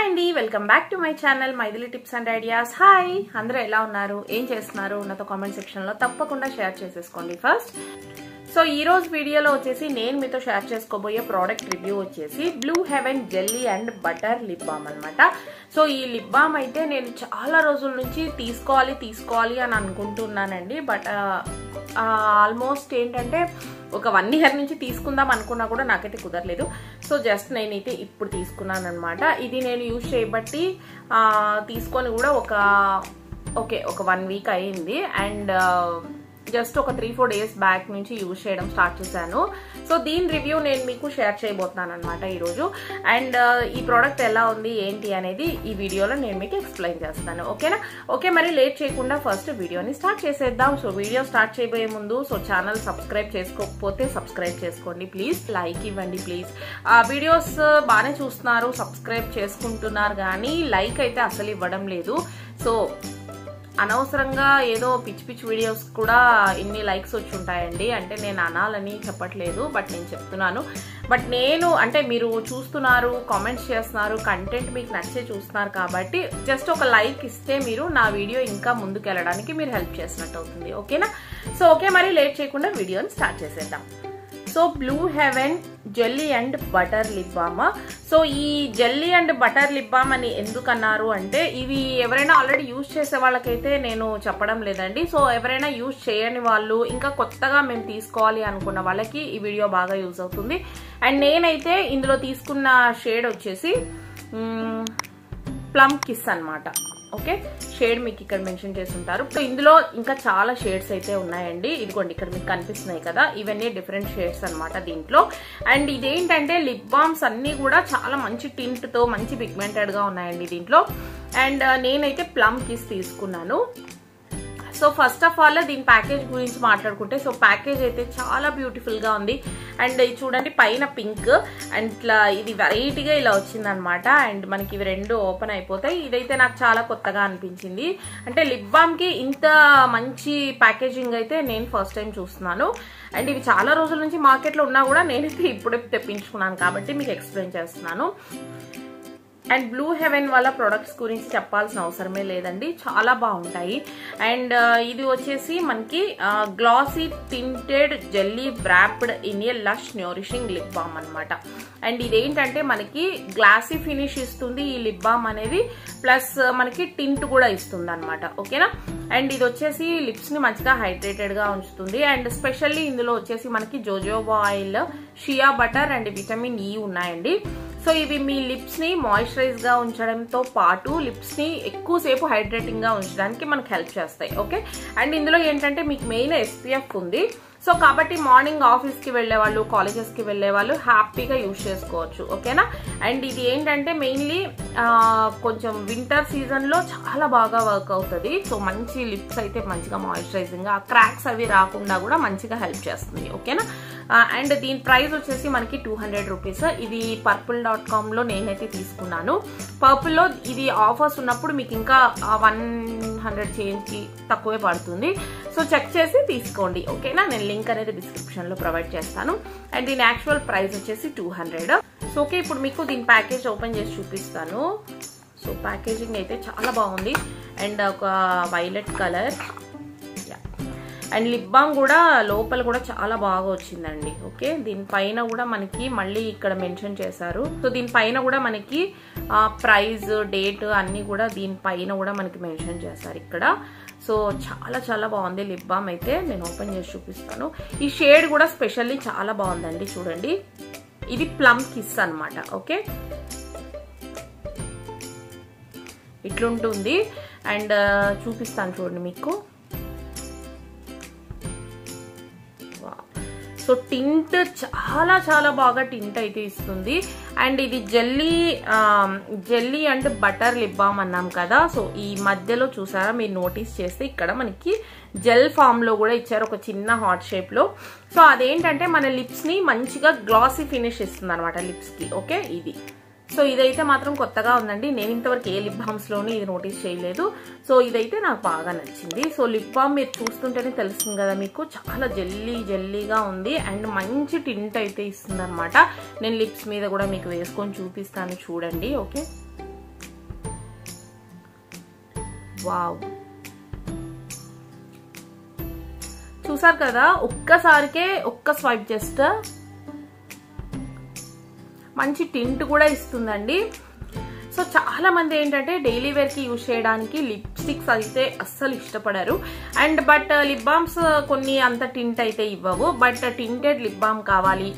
అండి welcome back to my channel Maithili tips and ideas. Hi, అందరూ ఎలా ఉన్నారు, ఏం చేస్తున్నారు నాతో కామెంట్ సెక్షన్ లో తప్పకుండా షేర్ చేసేసుకోండి. ఫస్ట్ సో ఈ రోజు వీడియోలో వచ్చేసి నేను మీతో షేర్ చేసుకోబోయే ప్రోడక్ట్ రివ్యూ వచ్చేసి blue heaven jelly and butter lip balm అనమాట. సో ఈ లిప్ బామ్ అయితే నేను చాలా రోజుల నుంచి తీసుకోవాలి అని అనుకుంటున్నానండి. బట్ ఆల్మోస్ట్ ఏంటంటే ఒక 1 year నుంచి తీసుకుందాం అనుకున్నా కూడా నాకైతే కుదరలేదు. సో జస్ట్ నేనైతే ఇప్పుడు తీసుకున్నాను అనమాట. ఇది నేను యూజ్ చేయబట్టి తీసుకొని కూడా ఒక 1 week అయింది. అండ్ జస్ట్ ఒక 3-4 days బ్యాక్ నుంచి యూజ్ చేయడం స్టార్ట్ చేశాను. సో దీని రివ్యూ నేను మీకు షేర్ చేయబోతున్నాను అనమాట ఈరోజు. అండ్ ఈ ప్రోడక్ట్ ఎలా ఉంది ఏంటి అనేది ఈ వీడియోలో నేను మీకు ఎక్స్ప్లెయిన్ చేస్తాను. ఓకేనా? ఓకే, మరి లేట్ చేయకుండా ఫస్ట్ వీడియోని స్టార్ట్ చేసేద్దాం. సో వీడియో స్టార్ట్ చేయబోయే ముందు ఛానల్ సబ్స్క్రైబ్ చేసుకోకపోతే సబ్స్క్రైబ్ చేసుకోండి ప్లీజ్. లైక్ ఇవ్వండి ప్లీజ్. వీడియోస్ బాగానే చూస్తున్నారు, సబ్స్క్రైబ్ చేసుకుంటున్నారు, కానీ లైక్ అయితే అసలు ఇవ్వడం లేదు. సో అనవసరంగా ఏదో పిచ్చి వీడియోస్ కూడా ఇన్ని లైక్స్ వచ్చి ఉంటాయండి. అంటే నేను అనాలని చెప్పట్లేదు, బట్ నేను చెప్తున్నాను. బట్ నేను అంటే మీరు చూస్తున్నారు, కామెంట్స్ చేస్తున్నారు, కంటెంట్ మీకు నచ్చే చూస్తున్నారు కాబట్టి జస్ట్ ఒక లైక్ ఇస్తే మీరు నా వీడియో ఇంకా ముందుకు వెళ్ళడానికి మీరు హెల్ప్ చేసినట్టు అవుతుంది. ఓకేనా? సో ఓకే, మరి లేట్ చేయకుండా వీడియోని స్టార్ట్ చేసేద్దాం. So blue heaven jelly and butter lip balm. So ఈ jelly and butter lip balm అని ఎందుకు అన్నారు అంటే, ఇవి ఎవరైనా ఆల్రెడీ యూజ్ చేసే వాళ్ళకైతే నేను చెప్పడం లేదండి. సో ఎవరైనా యూజ్ చేయని వాళ్ళు, ఇంకా కొత్తగా మేము తీసుకోవాలి అనుకున్న వాళ్ళకి ఈ వీడియో బాగా యూజ్ అవుతుంది. అండ్ నేనైతే ఇందులో తీసుకున్న షేడ్ వచ్చేసి ప్లమ్ కిస్ అనమాట. ఓకే, షేడ్ మీకు ఇక్కడ మెన్షన్ చేస్తుంటారు. ఇందులో ఇంకా చాలా షేడ్స్ అయితే ఉన్నాయండి. ఇదిగోండి ఇక్కడ మీకు కనిపిస్తున్నాయి కదా, ఇవన్నీ డిఫరెంట్ షేడ్స్ అనమాట దీంట్లో. అండ్ ఇదేంటంటే లిప్ బామ్స్ అన్ని కూడా చాలా మంచి టింట్ తో మంచి పిగ్మెంటెడ్ గా ఉన్నాయండి దీంట్లో. అండ్ నేనైతే ప్లమ్ కిస్ తీసుకున్నాను. సో ఫస్ట్ ఆఫ్ ఆల్ దీని ప్యాకేజ్ గురించి మాట్లాడుకుంటే, సో ప్యాకేజ్ అయితే చాలా బ్యూటిఫుల్ గా ఉంది. అండ్ ఇది చూడండి, పైన పింక్ అండ్ ఇట్లా ఇది వెరైటీగా ఇలా వచ్చింది అనమాట. అండ్ మనకి ఇవి 2 ఓపెన్ అయిపోతాయి. ఇదైతే నాకు చాలా కొత్తగా అనిపించింది. అంటే లిప్ బామ్ కి ఇంత మంచి ప్యాకేజింగ్ అయితే నేను ఫస్ట్ టైం చూస్తున్నాను. అండ్ ఇవి చాలా రోజుల నుంచి మార్కెట్లో ఉన్నా కూడా నేనైతే ఇప్పుడే తెప్పించుకున్నాను కాబట్టి మీకు ఎక్స్ప్లెయిన్ చేస్తున్నాను. అండ్ బ్లూ హెవెన్ వాళ్ళ ప్రొడక్ట్స్ గురించి చెప్పాల్సిన అవసరమే లేదండి, చాలా బాగుంటాయి. అండ్ ఇది వచ్చేసి మనకి glossy tinted jelly wrapped in a lush nourishing lip balm అనమాట. అండ్ ఇదేంటంటే మనకి గ్లాసీ ఫినిష్ ఇస్తుంది ఈ లిప్ బామ్ అనేది, ప్లస్ మనకి టింట్ కూడా ఇస్తుంది అనమాట. ఓకేనా? అండ్ ఇది వచ్చేసి లిప్స్ ని మంచిగా హైడ్రేటెడ్ గా ఉంచుతుంది. అండ్ స్పెషల్లీ ఇందులో వచ్చేసి మనకి jojoba oil, shea butter and vitamin E ఉన్నాయండి. సో ఇవి మీ లిప్స్ ని మాయిశ్చరైజ్ గా ఉంచడంతో పాటు లిప్స్ ని ఎక్కువసేపు హైడ్రేటింగ్ గా ఉంచడానికి మనకు హెల్ప్ చేస్తాయి. ఓకే, అండ్ ఇందులో ఏంటంటే మీకు మెయిన్ SPF ఉంది. సో కాబట్టి మార్నింగ్ ఆఫీస్ కి వెళ్లే వాళ్ళు, కాలేజెస్ కి వెళ్లే వాళ్ళు హ్యాపీగా యూజ్ చేసుకోవచ్చు. ఓకేనా? అండ్ ఇది ఏంటంటే మెయిన్లీ కొంచెం వింటర్ సీజన్ లో చాలా బాగా వర్క్ అవుతుంది. సో మంచి లిప్స్ అయితే మంచిగా మాయిశ్చరైజింగ్ గా, క్రాక్స్ అవి రాకుండా కూడా మంచిగా హెల్ప్ చేస్తుంది. ఓకేనా? అండ్ దీని ప్రైస్ వచ్చేసి మనకి 200 రూపీస్. ఇది purple.com లో నేనైతే తీసుకున్నాను. పర్పుల్ లో ఇది ఆఫర్స్ ఉన్నప్పుడు మీకు ఇంకా 100 చేంజ్ కి తక్కువే పడుతుంది. సో చెక్ చేసి తీసుకోండి. ఓకేనా? నేను లింక్ అనేది డిస్క్రిప్షన్ లో ప్రొవైడ్ చేస్తాను. అండ్ దీని యాక్చువల్ ప్రైస్ వచ్చేసి 200. సో ఓకే, ఇప్పుడు మీకు దీని ప్యాకేజ్ ఓపెన్ చేసి చూపిస్తాను. సో ప్యాకేజింగ్ అయితే చాలా బాగుంది. అండ్ ఒక violet colour. And lip balm కూడా లోపల కూడా చాలా బాగా వచ్చిందండి. ఓకే, దీనిపైన కూడా మనకి మళ్ళీ ఇక్కడ మెన్షన్ చేశారు. సో దీనిపైన కూడా మనకి ప్రైస్, డేట్ అన్ని కూడా దీనిపైన కూడా మనకి మెన్షన్ చేశారు ఇక్కడ. సో చాలా చాలా బాగుంది లిప్ బామ్ అయితే. నేను ఓపెన్ చేసి చూపిస్తాను. ఈ షేడ్ కూడా స్పెషల్లీ చాలా బాగుందండి. చూడండి, ఇది ప్లమ్ కిస్ అనమాట. ఓకే, ఇట్లుంటుంది. అండ్ చూపిస్తాను చూడండి మీకు. సో టింట్ చాలా చాలా బాగా టింట్ అయితే ఇస్తుంది. అండ్ ఇది jelly and butter lip balm అన్నాం కదా. సో ఈ మధ్యలో చూసారా, మీరు నోటీస్ చేస్తే ఇక్కడ మనకి జెల్ ఫామ్ లో కూడా ఇచ్చారు, ఒక చిన్న హార్ట్ షేప్ లో. సో అదేంటంటే మన లిప్స్ ని మంచిగా గ్లాసీ ఫినిష్ ఇస్తుంది అనమాట లిప్స్ కి. ఓకే, ఇది సో ఇదైతే మాత్రం కొత్తగా ఉందండి. నేను ఇంతవరకు ఏ లిప్ బామ్స్ లోని ఇది నోటీస్ చేయలేదు. సో ఇదైతే నాకు బాగా నచ్చింది. సో లిప్ బామ్ మీరు చూస్తుంటేనే తెలుస్తుంది కదా మీకు, చాలా జెల్లీగా ఉంది అండ్ మంచి టింట్ అయితే ఇస్తుంది అనమాట. నేను లిప్స్ మీద కూడా మీకు వేసుకొని చూపిస్తాను చూడండి. ఓకే, వావ్, చూసారు కదా, ఒక్కసారికే ఒక్క స్వైప్ జస్ట్ మంచి టింట్ కూడా ఇస్తుందండి. సో చాలా మంది ఏంటంటే డైలీ వేర్ కి యూజ్ చేయడానికి లిప్స్టిక్స్ అయితే అస్సలు ఇష్టపడరు. అండ్ బట్ లిప్ బామ్స్ కొన్ని అంత టింట్ అయితే ఇవ్వవు. బట్ టింటెడ్ లిప్ బామ్ కావాలి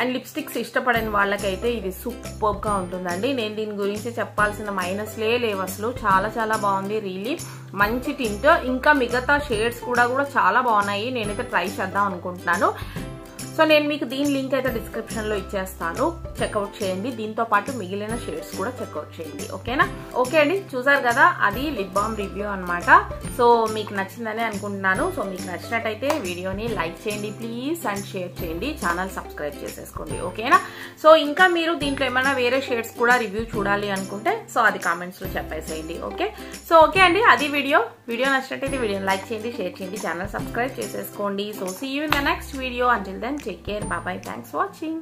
అండ్ లిప్స్టిక్స్ ఇష్టపడని వాళ్ళకైతే ఇది సూపర్ గా ఉంటుందండి. నేను దీని గురించి చెప్పాల్సిన మైనస్లే లేవు అసలు. చాలా చాలా బాగుంది రియలీ, మంచి టింట్. ఇంకా మిగతా షేడ్స్ కూడా చాలా బాగున్నాయి. నేనైతే ట్రై చేద్దాం అనుకుంటున్నాను. సో నేను మీకు దీని లింక్ అయితే డిస్క్రిప్షన్ లో ఇచ్చేస్తాను, చెక్అవుట్ చేయండి. దీంతో పాటు మిగిలిన షేడ్స్ కూడా చెక్అవుట్ చేయండి. ఓకేనా? ఓకే అండి, చూసారు కదా, అది లిప్ బామ్ రివ్యూ అనమాట. సో మీకు నచ్చిందని అనుకుంటున్నాను. సో మీకు నచ్చినట్టయితే వీడియోని లైక్ చేయండి ప్లీజ్, అండ్ షేర్ చేయండి, ఛానల్ సబ్స్క్రైబ్ చేసేసుకోండి. ఓకేనా? సో ఇంకా మీరు దీంట్లో ఏమైనా వేరే షేడ్స్ కూడా రివ్యూ చూడాలి అనుకుంటే సో అది కామెంట్స్ లో చెప్పేసేయండి. ఓకే? సో ఓకే అండి, అది వీడియో నచ్చినట్టయితే వీడియోని లైక్ చేయండి, షేర్ చేయండి, ఛానల్ సబ్స్క్రైబ్ చేసేసుకోండి. So see you in the next video. Until then, take care. Bye bye. Thanks for watching.